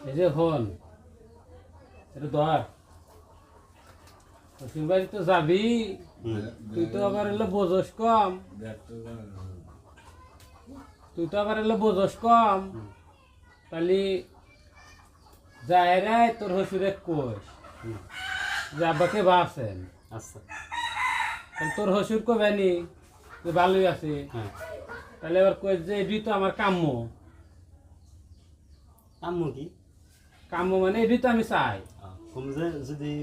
এই যে হন এটা ধর শ্বশুর বাড়ি তো যাবি, তুই তো আবার এলে বোঝস কম, তাহলে যায়রা তোর হসুরে কোষ যে আব্বাকে বাসেন। আচ্ছা তোর হসুর কবেনি যে ভালোই আছে, হ্যাঁ তাহলে এবার কই যে এটি তো আমার কাম্য। আম্মু কি কাম্য মানে এটি তো আমি চাই। কম যে যদি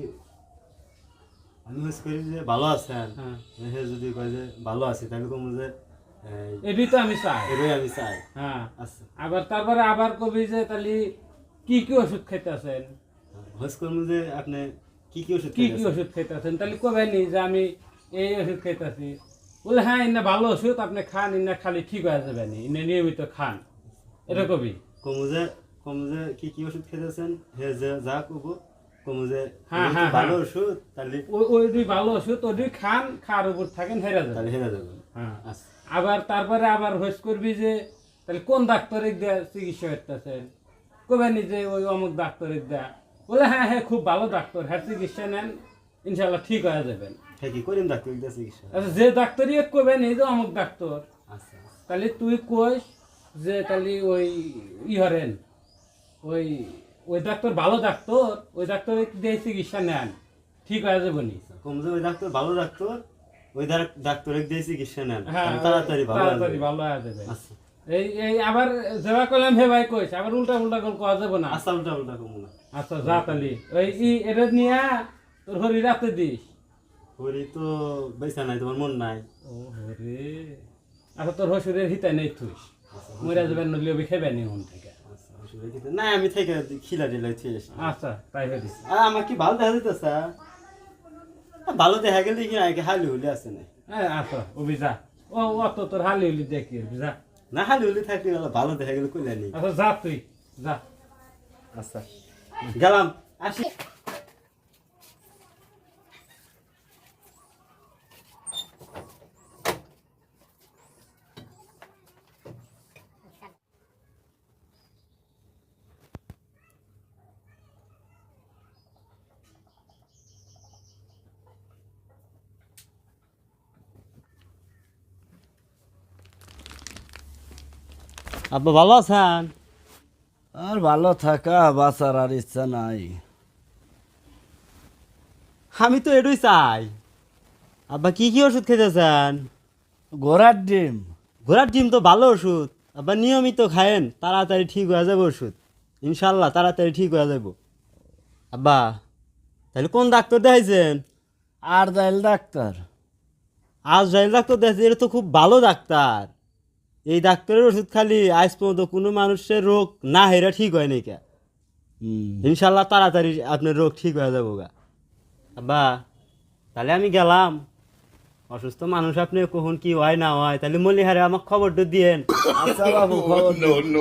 আমি মিস করি যে ভালো আছেন, হ্যাঁ সে যদি কয় যে ভালো আছি তাহলে কম যে এটি তো আমি চাই। এটাই আমি চাই। হ্যাঁ আচ্ছা আবার তারপরে আবার কবি যে তাহলে কি কি ওষুধ খাইতেছেন, হস করম যে আপনি কি কি ওষুধ কি কি ওষুধ খাইতেছেন, তাহলে কবেনি যে আমি এই ওষুধ খাইতেছি। বলে হ্যাঁ ইন্না ভালো ওষুধ আপনি খান, ইন্না খালি ঠিক হয়ে যাবেন, ইন্না নিয়মিত খান, এটা কবি। কম যে কি কি ওষুধ খেতেছেন হে যে যা কব কম যে হ্যাঁ, ওই তো হ্যাঁ, ভালো হ্যাঁ। ওষুধ তাহলে ওই ভালো ওষুধ ওই খান, খাওয়ার উপর থাকেন হেরা যাবেন। তাহলে হেরা যাবেন। হ্যাঁ আচ্ছা আবার তারপরে আবার হোস করবি যে তাহলে কোন ডাক্তারের দেয়া চিকিৎসা করতেছেন, কবেনি যে ওই অমুক ডাক্তারের দেয়া। বলে হ্যাঁ হ্যাঁ খুব ভালো ডাক্তার, হ্যাঁ চিকিৎসা নেন ইনশাল্লাহ ঠিক হয়ে যাবেন। হ্যাঁ কি করিম ডাক্তার চিকিৎসা। আচ্ছা যে ডাক্তারই কবেনি যে অমুক ডাক্তার, আচ্ছা তাহলে তুই কইস যে তাহলে ওই হরেন ওই ওই ডাক্তার ভালো ডাক্তার, ওই ডাক্তারের দিয়ে চিকিৎসা নেন ঠিক হয়ে যাবনি। কম যে ওই ডাক্তার ভালো ডাক্তার ওই ডাক্তারের দিয়ে চিকিৎসা নেন হ্যাঁ তাহলে তাড়াতাড়ি ভালো হয়ে তাড়াতাড়ি যাবে। ভালো হয়ে যাবে। আচ্ছা এই এই আবার যেবা করলাম হে ভাই কইস, আবার উল্টা উল্টা কল কওয়া যাবে না। আচ্ছা উল্টা উল্টা কম না। আচ্ছা যা তালি ওই এটা নিয়ে তোর হরি রাতে দিস। হরি তো বেচা নাই তোমার মন নাই। ও হরে আচ্ছা তোর হসুরের হিতাই নেই থুইস, মরে যাবেন নলিও খেবে নি মন থেকে। আচ্ছা অসুবিধা কিছু না, আমি থেকে খিলা টিলা থুয়ে আসি। আচ্ছা তাই হয়ে দিস। আমার কি ভালো দেখা যেতেছে, ভালো দেখা গেলে কি আগে হালি হলি আছে না। হ্যাঁ আচ্ছা ওবি যা, ও অত তোর হালি হলি দেখি যা। না হালি হলি থাকলে ভালো দেখা গেলে কইলা নেই। আচ্ছা যা তুই যা। আচ্ছা গেলাম আসি। আব্বা ভালো আছেন? আর ভালো থাকা বাঁচার আর ইচ্ছা নাই। আমি তো এটাই চাই। আব্বা কি কি ওষুধ খেতেছেন? ঘোড়ার ডিম ঘোড়ার ডিম তো ভালো ওষুধ, আব্বা নিয়মিত খায়েন তাড়াতাড়ি ঠিক হয়ে যাবে ওষুধ, ইনশাল্লাহ তাড়াতাড়ি ঠিক হয়ে যাব। আব্বা তাহলে কোন ডাক্তার দেখাইছেন? আর যাইল ডাক্তার। আজ জাইল ডাক্তার দেখাইছে, এটা তো খুব ভালো ডাক্তার। এই ডাক্তারের ওষুধ খালি আজ পর্যন্ত কোনো মানুষের রোগ না হেরা ঠিক হয় নাই কে। ইনশাল্লাহ তাড়াতাড়ি আপনার রোগ ঠিক হয়ে যাবো গা। আব্বা তাহলে আমি গেলাম, অসুস্থ মানুষ আপনি কখন কি হয় না হয় তাহলে মলিহারে আমাকে খবরটা দিয়েন। আচ্ছা বাবু খবর দিন।